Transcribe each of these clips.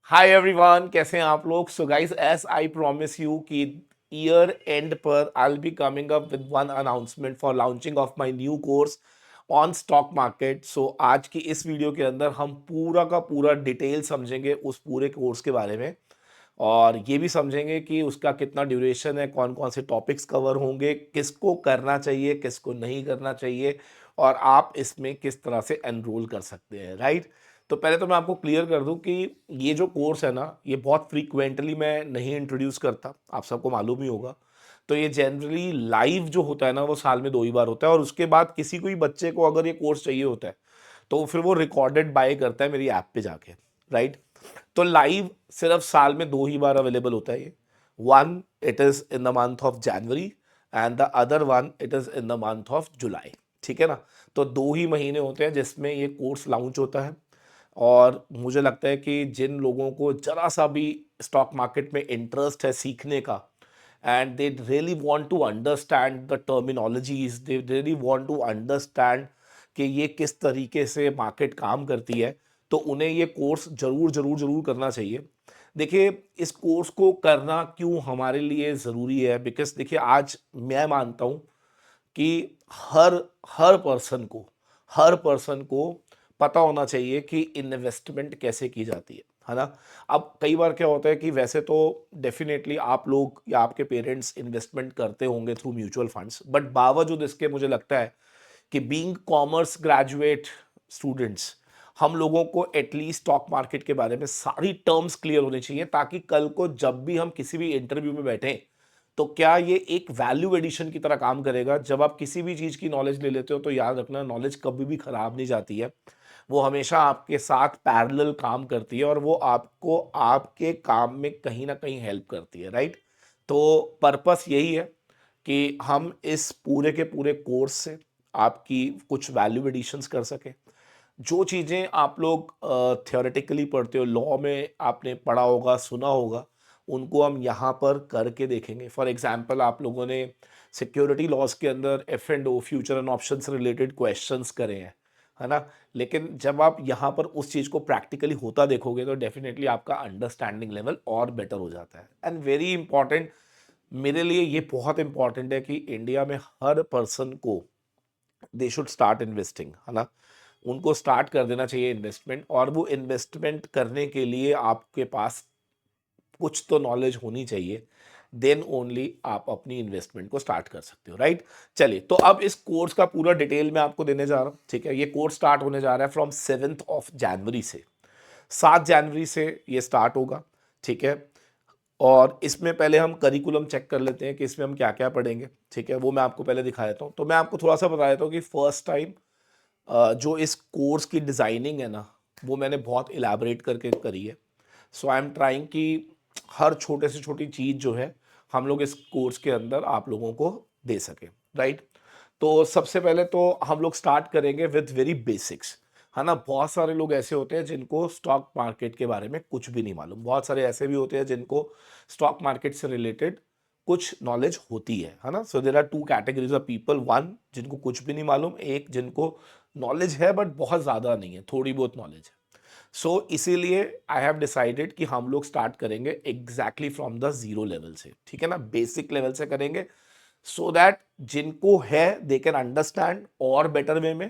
Hi everyone, कैसे हैं आप लोग। So guys, as I promise you कि ईयर एंड पर I will be coming up with one announcement for launching of my new course on stock market. So आज की इस video के अंदर हम पूरा का पूरा डिटेल समझेंगे उस पूरे कोर्स के बारे में, और ये भी समझेंगे कि उसका कितना ड्यूरेशन है, कौन कौन से टॉपिक्स कवर होंगे, किसको करना चाहिए, किसको नहीं करना चाहिए, और आप इसमें किस तरह से एनरोल कर सकते हैं, राइट। तो पहले तो मैं आपको क्लियर कर दूं कि ये जो कोर्स है ना, ये बहुत फ्रीक्वेंटली मैं नहीं इंट्रोड्यूस करता, आप सबको मालूम ही होगा। तो ये जनरली लाइव जो होता है ना, वो साल में 2 ही बार होता है, और उसके बाद किसी को भी बच्चे को अगर ये कोर्स चाहिए होता है तो फिर वो रिकॉर्डेड बाय करता है मेरी ऐप पे जाके, राइट। तो लाइव सिर्फ साल में 2 ही बार अवेलेबल होता है ये। One, it is in the month of January, and the other one it is in the month of July. ठीक है ना। तो 2 ही महीने होते हैं जिसमें ये कोर्स लॉन्च होता है। और मुझे लगता है कि जिन लोगों को जरा सा भी स्टॉक मार्केट में इंटरेस्ट है सीखने का, and they really want to understand the terminologies, they really want to understand कि ये किस तरीके से मार्केट काम करती है, तो उन्हें ये कोर्स जरूर जरूर जरूर करना चाहिए। देखिए, इस कोर्स को करना क्यों हमारे लिए ज़रूरी है, बिकॉज देखिए, आज मैं मानता हूँ कि हर हर पर्सन को हर पर्सन को पता होना चाहिए कि इन्वेस्टमेंट कैसे की जाती है ना। अब कई बार क्या होता है कि वैसे तो डेफिनेटली आप लोग या आपके पेरेंट्स इन्वेस्टमेंट करते होंगे थ्रू म्यूचुअल फंड्स, बट बावजूद इसके मुझे लगता है कि बीइंग कॉमर्स ग्रेजुएट स्टूडेंट्स, हम लोगों को एटलीस्ट स्टॉक मार्केट के बारे में सारी टर्म्स क्लियर होनी चाहिए, ताकि कल को जब भी हम किसी भी इंटरव्यू में बैठें तो क्या ये एक वैल्यू एडिशन की तरह काम करेगा। जब आप किसी भी चीज़ की नॉलेज ले लेते हो तो याद रखना, नॉलेज कभी भी खराब नहीं जाती है, वो हमेशा आपके साथ पैरेलल काम करती है, और वो आपको आपके काम में कहीं ना कहीं हेल्प करती है, राइट। तो पर्पस यही है कि हम इस पूरे के पूरे कोर्स से आपकी कुछ वैल्यू एडिशंस कर सकें। जो चीज़ें आप लोग थियोरेटिकली पढ़ते हो, लॉ में आपने पढ़ा होगा, सुना होगा, उनको हम यहाँ पर करके देखेंगे। फॉर एग्जांपल, आप लोगों ने सिक्योरिटी लॉज के अंदर F and O, future and options related questions करे हैं, है ना। लेकिन जब आप यहाँ पर उस चीज़ को प्रैक्टिकली होता देखोगे तो डेफिनेटली आपका अंडरस्टैंडिंग लेवल और बेटर हो जाता है। एंड वेरी इंपॉर्टेंट, मेरे लिए ये बहुत इंपॉर्टेंट है कि इंडिया में हर पर्सन को दे शुड स्टार्ट इन्वेस्टिंग, है ना। उनको स्टार्ट कर देना चाहिए इन्वेस्टमेंट, और वो इन्वेस्टमेंट करने के लिए आपके पास कुछ तो नॉलेज होनी चाहिए। देन ओनली आप अपनी इन्वेस्टमेंट को स्टार्ट कर सकते हो, राइट। चलिए, तो अब इस कोर्स का पूरा डिटेल मैं आपको देने जा रहा हूँ, ठीक है। ये कोर्स स्टार्ट होने जा रहा है फ्रॉम 7 जनवरी से। 7 जनवरी से ये स्टार्ट होगा, ठीक है। और इसमें पहले हम करिकुलम चेक कर लेते हैं कि इसमें हम क्या क्या पढ़ेंगे, ठीक है। वो मैं आपको पहले दिखा देता हूँ। तो मैं आपको थोड़ा सा बता देता हूँ कि फर्स्ट टाइम जो इस कोर्स की डिज़ाइनिंग है ना, वो मैंने बहुत इलाबरेट करके करी है। सो आई एम ट्राइंग कि हर छोटे से छोटी चीज़ जो है हम लोग इस कोर्स के अंदर आप लोगों को दे सकें, राइट। तो सबसे पहले तो हम लोग स्टार्ट करेंगे विथ वेरी बेसिक्स, है ना। बहुत सारे लोग ऐसे होते हैं जिनको स्टॉक मार्केट के बारे में कुछ भी नहीं मालूम, बहुत सारे ऐसे भी होते हैं जिनको स्टॉक मार्केट से रिलेटेड कुछ नॉलेज होती है ना। So there are two categories of people, one जिनको कुछ भी नहीं मालूम, एक जिनको नॉलेज है बट बहुत ज़्यादा नहीं है, थोड़ी बहुत नॉलेज है। सो इसीलिए आई हैव डिसाइडेड कि हम लोग स्टार्ट करेंगे exactly from the zero level से, ठीक है ना, बेसिक लेवल से करेंगे, सो दैट जिनको है दे कैन अंडरस्टैंड और बेटर वे में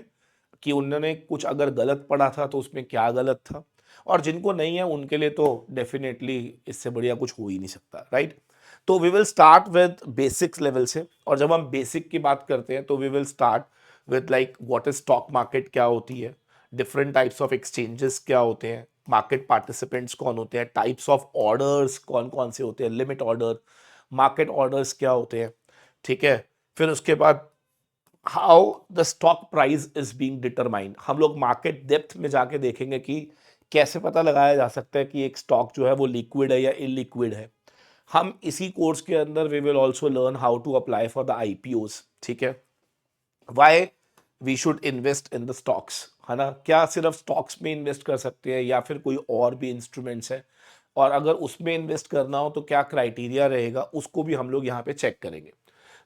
कि उन्होंने कुछ अगर गलत पढ़ा था तो उसमें क्या गलत था। और जिनको नहीं है उनके लिए तो डेफिनेटली इससे बढ़िया कुछ हो ही नहीं सकता, राइट। तो we will start with basics level से, और जब हम बेसिक की बात करते हैं तो we will start with like what is stock market, क्या होती है, डिफरेंट टाइप्स ऑफ एक्सचेंजेस क्या होते हैं, मार्केट पार्टिसिपेंट्स कौन होते हैं, टाइप्स ऑफ ऑर्डर्स कौन कौन से होते हैं, लिमिट ऑर्डर, मार्केट ऑर्डर्स क्या होते हैं, ठीक है। फिर उसके बाद how the stock price is being determined, हम लोग मार्केट डेप्थ में जाके देखेंगे कि कैसे पता लगाया जा सकता है कि एक स्टॉक जो है वो लिक्विड है या इलिक्विड है। हम इसी कोर्स के अंदर we will also learn how to apply for the IPOs, ठीक है। Why we should invest in the stocks, है ना, क्या सिर्फ स्टॉक्स में इन्वेस्ट कर सकते हैं या फिर कोई और भी इंस्ट्रूमेंट्स है, और अगर उसमें इन्वेस्ट करना हो तो क्या क्राइटेरिया रहेगा, उसको भी हम लोग यहाँ पे चेक करेंगे।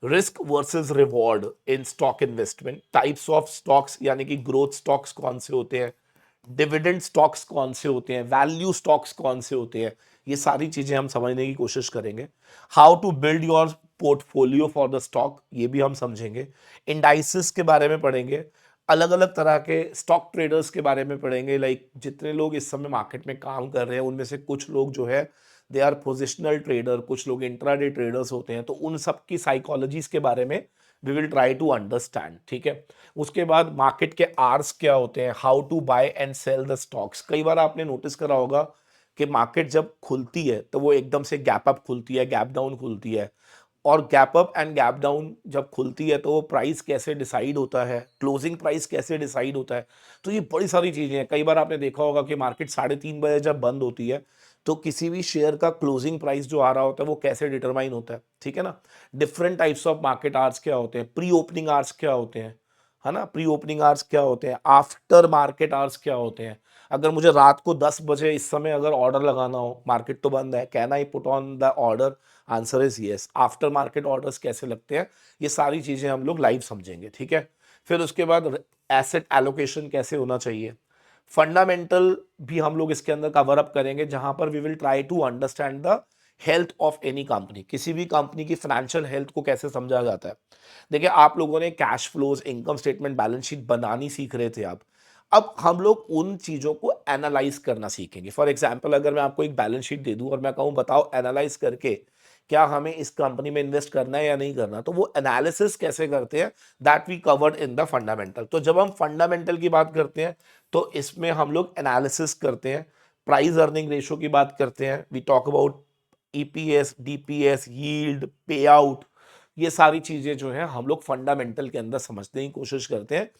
Risk versus reward in stock investment, types of stocks यानी कि ग्रोथ स्टॉक्स कौन से होते हैं, डिविडेंड स्टॉक्स कौन से होते हैं, वैल्यू स्टॉक्स कौन से होते हैं, ये सारी चीजें हम समझने की कोशिश करेंगे। How to build your portfolio for the stock, ये भी हम समझेंगे। इंडाइसिस के बारे में पढ़ेंगे, अलग अलग तरह के स्टॉक ट्रेडर्स के बारे में पढ़ेंगे। लाइक जितने लोग इस समय मार्केट में काम कर रहे हैं उनमें से कुछ लोग जो है दे आर पोजिशनल ट्रेडर, कुछ लोग इंट्राडे ट्रेडर्स होते हैं, तो उन सब की साइकोलॉजीज के बारे में we will try to understand. ठीक है, उसके बाद मार्केट के आर्स क्या होते हैं, how to buy and sell the stocks. कई बार आपने नोटिस करा होगा कि मार्केट जब खुलती है तो वो एकदम से गैप अप खुलती है, गैप डाउन खुलती है, और gap up and gap down जब खुलती है तो वो प्राइस कैसे डिसाइड होता है, क्लोजिंग प्राइस कैसे डिसाइड होता है। तो ये बड़ी सारी चीज़ें हैं। कई बार आपने देखा होगा कि मार्केट 3:30 बजे जब बंद होती है तो किसी भी शेयर का क्लोजिंग प्राइस जो आ रहा होता है वो कैसे डिटरमाइन होता है। ठीक है ना, different types of market hours क्या होते हैं, प्री ओपनिंग आवर्स क्या होते हैं, है ना, प्री ओपनिंग आवर्स क्या होते हैं, आफ्टर मार्केट आवर्स क्या होते हैं। अगर मुझे रात को 10 बजे इस समय अगर ऑर्डर लगाना हो, मार्केट तो बंद है, can I put on the order, answer is yes. After market orders कैसे लगते हैं, ये सारी चीजें हम लोग लाइव समझेंगे। ठीक है, फिर उसके बाद एसेट एलोकेशन कैसे होना चाहिए, फंडामेंटल भी हम लोग इसके अंदर कवर अप करेंगे, जहां पर we will try to understand the health of any company. किसी भी कंपनी की फाइनेंशियल हेल्थ को कैसे समझा जाता है। देखिए, आप लोगों ने cash flows, income statement, balance sheet बनानी सीख रहे थे आप, अब हम लोग उन चीज़ों को एनालाइज करना सीखेंगे। फॉर एग्जाम्पल, अगर मैं आपको एक बैलेंस शीट दे दूं और मैं कहूं बताओ एनालाइज करके क्या हमें इस कंपनी में इन्वेस्ट करना है या नहीं करना, तो वो एनालिसिस कैसे करते हैं, that we covered in the fundamental. तो जब हम फंडामेंटल की बात करते हैं तो इसमें हम लोग एनालिसिस करते हैं, प्राइस अर्निंग रेशो की बात करते हैं, we talk about EPS, DPS, yield, pay out. ये सारी चीजें जो है हम लोग फंडामेंटल के अंदर समझने की कोशिश करते हैं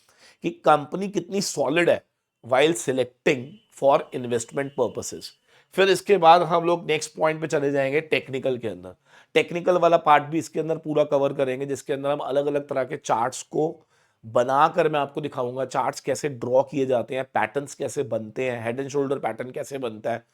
कि कंपनी कितनी सॉलिड है while selecting for investment purposes. फिर इसके बाद हम लोग नेक्स्ट पॉइंट पे चले जाएंगे टेक्निकल के अंदर। टेक्निकल वाला पार्ट भी इसके अंदर पूरा कवर करेंगे, जिसके अंदर हम अलग अलग तरह के चार्ट्स को बनाकर मैं आपको दिखाऊंगा, चार्ट्स कैसे ड्रॉ किए जाते हैं, पैटर्न्स कैसे बनते हैं, हेड एंड शोल्डर पैटर्न कैसे बनता है,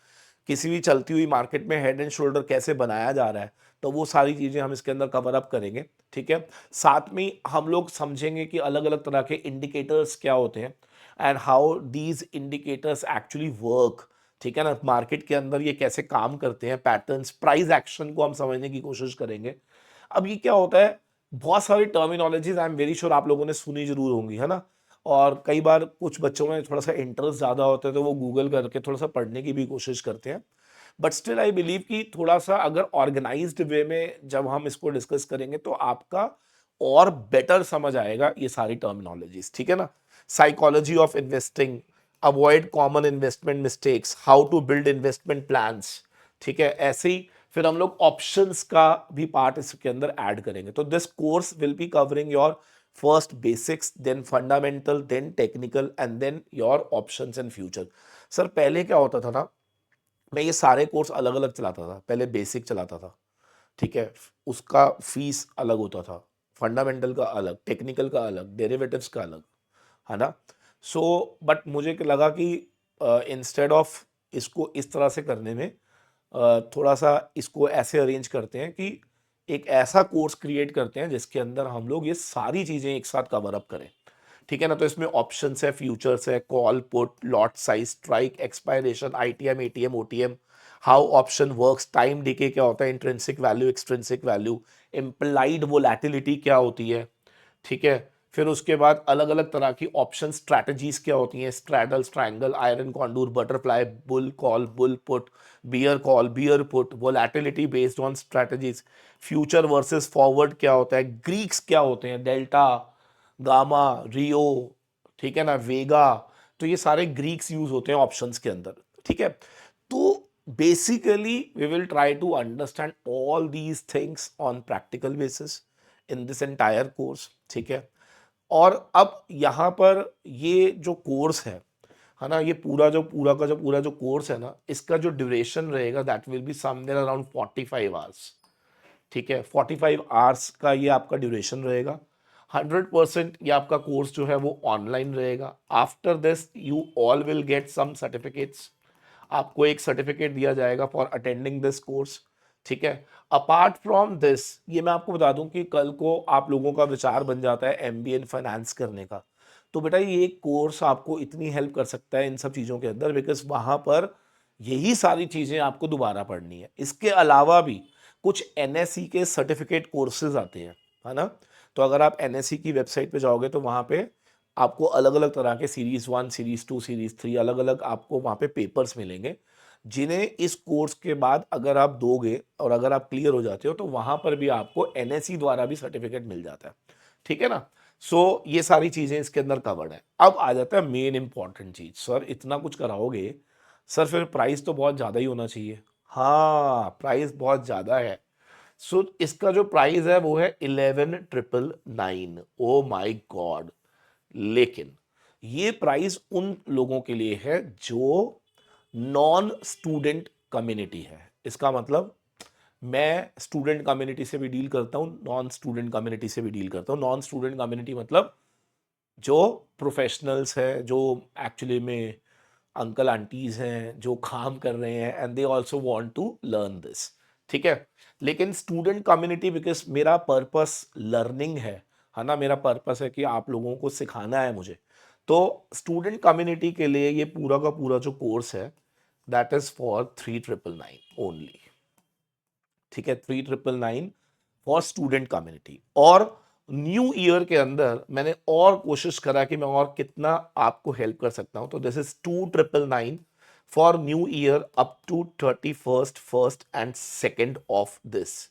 किसी भी चलती हुई मार्केट में हेड एंड शोल्डर कैसे बनाया जा रहा है। तो वो सारी चीज़ें हम इसके अंदर कवर अप करेंगे। ठीक है, साथ में हम लोग समझेंगे कि अलग अलग तरह के इंडिकेटर्स क्या होते हैं and how these indicators actually work. ठीक है ना, मार्केट के अंदर ये कैसे काम करते हैं, पैटर्न्स, प्राइस एक्शन को हम समझने की कोशिश करेंगे। अब ये क्या होता है, बहुत सारी terminologies I am very sure आप लोगों ने सुनी जरूर होंगी, है ना। और कई बार कुछ बच्चों में थोड़ा सा इंटरेस्ट ज़्यादा होता है तो वो गूगल करके थोड़ा सा पढ़ने की भी कोशिश करते हैं। बट स्टिल आई बिलीव कि थोड़ा सा अगर ऑर्गेनाइज्ड वे में जब हम इसको डिस्कस करेंगे तो आपका और बेटर समझ आएगा ये सारी टर्मिनोलॉजीज। ठीक है ना, psychology of investing, avoid common investment mistakes, how to build investment plans. ठीक है, ऐसे ही फिर हम लोग ऑप्शंस का भी पार्ट इसके अंदर ऐड करेंगे। तो this course will be covering your first basics, then fundamental, then technical and then your options and future. Sir पहले क्या होता था ना, मैं ये सारे कोर्स अलग अलग चलाता था। पहले बेसिक चलाता था, ठीक है, उसका फीस अलग होता था, फंडामेंटल का अलग, टेक्निकल का अलग, डेरिवेटिव्स का अलग, है ना। सो बट मुझे लगा कि इंस्टेड ऑफ इसको इस तरह से करने में थोड़ा सा इसको ऐसे अरेंज करते हैं कि एक ऐसा कोर्स क्रिएट करते हैं जिसके अंदर हम लोग ये सारी चीज़ें एक साथ कवर अप करें। ठीक है ना, तो इसमें ऑप्शंस है, फ्यूचर्स है, call put, lot size, strike, expiration, ITM, ATM, OTM, how option works, time DK क्या होता है, intrinsic value, extrinsic value, implied volatility क्या होती है। ठीक है, फिर उसके बाद अलग अलग तरह की ऑप्शन स्ट्रैटेजीज क्या होती हैं, straddle, triangle, iron condor, butterfly, bull call, bull put, bear call, bear put, volatility based on strategies, future versus forward क्या होता है, ग्रीक्स क्या होते हैं, डेल्टा, गामा, रियो, ठीक है ना, वेगा। तो ये सारे ग्रीक्स यूज होते हैं ऑप्शंस के अंदर। ठीक है, तो basically we will try to understand all these things on practical basis in this entire course. ठीक है, और अब यहाँ पर ये जो कोर्स है ना, ये पूरा जो कोर्स है ना, इसका जो ड्यूरेशन रहेगा that will be somewhere around 45 hours. ठीक है, 45 आवर्स का ये आपका ड्यूरेशन रहेगा। 100% ये आपका कोर्स जो है वो ऑनलाइन रहेगा। After this you all will get some certificates, आपको एक सर्टिफिकेट दिया जाएगा फॉर अटेंडिंग दिस कोर्स। ठीक है, अपार्ट फ्रॉम दिस ये मैं आपको बता दूं कि कल को आप लोगों का विचार बन जाता है एमबीए इन फाइनेंस करने का, तो बेटा ये कोर्स आपको इतनी हेल्प कर सकता है इन सब चीज़ों के अंदर, बिकॉज वहाँ पर यही सारी चीज़ें आपको दोबारा पढ़नी है। इसके अलावा भी कुछ एनएससी के सर्टिफिकेट कोर्सेज आते हैं, है ना। तो अगर आप एनएससी की वेबसाइट पे जाओगे तो वहाँ पे आपको अलग अलग तरह के सीरीज़ 1, सीरीज़ 2, सीरीज़ 3 अलग अलग आपको वहाँ पे पेपर्स मिलेंगे, जिन्हें इस कोर्स के बाद अगर आप दोगे और अगर आप क्लियर हो जाते हो तो वहाँ पर भी आपको एनएससी द्वारा भी सर्टिफिकेट मिल जाता है, ठीक है ना। सो ये सारी चीज़ें इसके अंदर कवर्ड है। अब आ जाता है मेन इंपॉर्टेंट चीज़, सर इतना कुछ कराओगे, सर फिर प्राइस तो बहुत ज़्यादा ही होना चाहिए। हाँ, प्राइस बहुत ज़्यादा है। सो इसका जो प्राइस है वो है 11,999। Oh my God. लेकिन ये प्राइस उन लोगों के लिए है जो नॉन स्टूडेंट कम्युनिटी है। इसका मतलब मैं स्टूडेंट कम्युनिटी से भी डील करता हूँ, नॉन स्टूडेंट कम्युनिटी से भी डील करता हूँ। नॉन स्टूडेंट कम्युनिटी मतलब जो प्रोफेशनल्स हैं, जो एक्चुअली में अंकल आंटीज हैं, जो काम कर रहे हैं and they also want to learn this, ठीक है। लेकिन स्टूडेंट कम्युनिटी, बिकॉज मेरा पर्पस लर्निंग है ना, मेरा पर्पस है कि आप लोगों को सिखाना है मुझे। तो स्टूडेंट कम्युनिटी के लिए ये पूरा का पूरा जो कोर्स है दैट इज फॉर 3,999 ओनली, ठीक है। 3,999 फॉर स्टूडेंट कम्युनिटी। और न्यू ईयर के अंदर मैंने और कोशिश करा कि मैं और कितना आपको हेल्प कर सकता हूं, तो this is 2,999 for new year up to 31st, 1st and 2nd of this,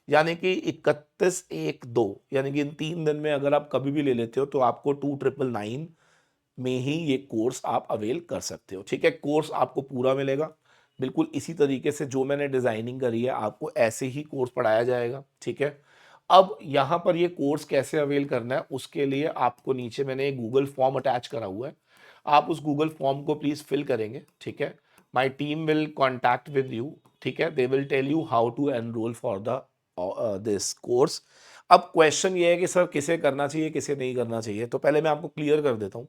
यानी कि 31/1/2, यानी कि इन 3 दिन में अगर आप कभी भी ले लेते हो तो आपको 2,999 में ही ये कोर्स आप अवेल कर सकते हो, ठीक है। कोर्स आपको पूरा मिलेगा बिल्कुल इसी तरीके से जो मैंने डिजाइनिंग करी है, आपको ऐसे ही कोर्स पढ़ाया जाएगा, ठीक है। अब यहाँ पर ये कोर्स कैसे अवेल करना है उसके लिए आपको नीचे मैंने एक गूगल फॉर्म अटैच करा हुआ है, आप उस गूगल फॉर्म को प्लीज फिल करेंगे, ठीक है। My team will contact with you, ठीक है। They will tell you how to enroll for the this course. अब क्वेश्चन ये है कि सर किसे करना चाहिए किसे नहीं करना चाहिए, तो पहले मैं आपको क्लियर कर देता हूँ।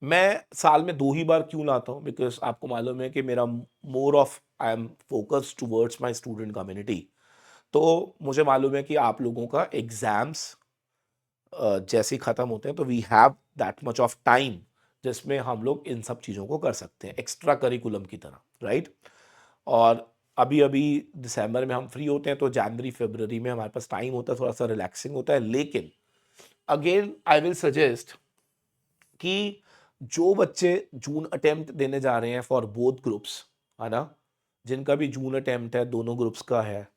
मैं साल में 2 ही बार क्यों लाता हूँ, बिकॉज आपको मालूम है कि मेरा more of I am focused towards my student community. तो मुझे मालूम है कि आप लोगों का एग्जाम्स जैसे ही ख़त्म होते हैं तो we have that much of time जिसमें हम लोग इन सब चीज़ों को कर सकते हैं एक्स्ट्रा करिकुलम की तरह, राइट। और अभी अभी दिसंबर में हम फ्री होते हैं, तो जनवरी फरवरी में हमारे पास टाइम होता है, थोड़ा सा रिलैक्सिंग होता है। लेकिन अगेन आई विल सजेस्ट कि जो बच्चे जून अटेम्प्ट देने जा रहे हैं फॉर बोथ ग्रुप्स, है ना, जिनका भी जून अटेम्प्ट है दोनों ग्रुप्स का है,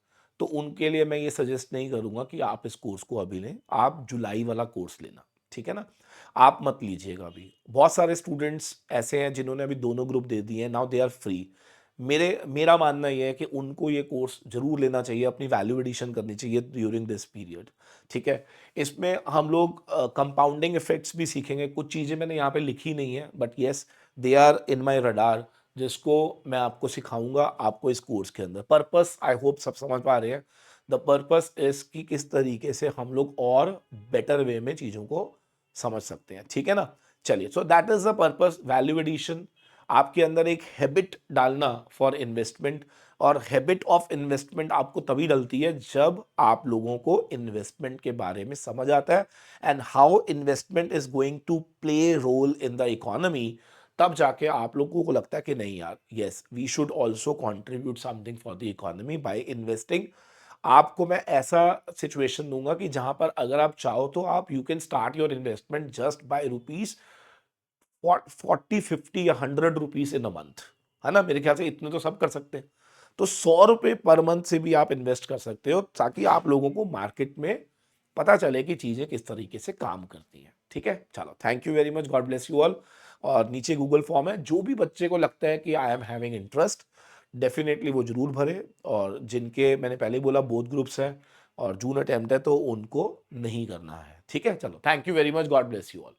तो उनके लिए मैं ये सजेस्ट नहीं करूंगा कि आप इस कोर्स को अभी लें, आप जुलाई वाला कोर्स लेना, ठीक है ना। आप मत लीजिएगा अभी। बहुत सारे स्टूडेंट्स ऐसे हैं जिन्होंने अभी दोनों ग्रुप दे दिए हैं, नाउ दे आर फ्री। मेरा मानना यह है कि उनको ये कोर्स जरूर लेना चाहिए, अपनी वैल्यू एडिशन करनी चाहिए ड्यूरिंग दिस पीरियड, ठीक है। इसमें हम लोग कंपाउंडिंग इफेक्ट्स भी सीखेंगे। कुछ चीज़ें मैंने यहाँ पे लिखी नहीं है, but yes they are in my radar, जिसको मैं आपको सिखाऊंगा आपको इस कोर्स के अंदर। पर्पस आई होप सब समझ पा रहे हैं। द पर्पस इज कि किस तरीके से हम लोग और बेटर वे में चीज़ों को समझ सकते हैं, ठीक है ना। चलिए, so that is the purpose, value addition, आपके अंदर एक हैबिट डालना फॉर इन्वेस्टमेंट। और हैबिट ऑफ इन्वेस्टमेंट आपको तभी डलती है जब आप लोगों को इन्वेस्टमेंट के बारे में समझ आता है and how investment is going to play role in the economy. तब जाके आप लोगों को लगता है कि नहीं यार, yes we should also contribute something for the economy by investing. आपको मैं ऐसा सिचुएशन दूंगा कि जहां पर अगर आप चाहो तो आप you can start your investment just by rupees 40, 50 या 100 रुपीज इन अ मंथ, है ना। मेरे ख्याल से इतने तो सब कर सकते हैं। तो 100 रुपये पर मंथ से भी आप इन्वेस्ट कर सकते हो, ताकि आप लोगों को मार्केट में पता चले कि चीज़ें किस तरीके से काम करती हैं, ठीक है। चलो, thank you very much, God bless you all. और नीचे गूगल फॉर्म है, जो भी बच्चे को लगता है कि I am having interest, definitely वो जरूर भरे। और जिनके मैंने पहले ही बोला बोथ ग्रुप्स हैं और जून अटेम्प्ट है, तो उनको नहीं करना है, ठीक है। चलो, thank you very much, God bless you all.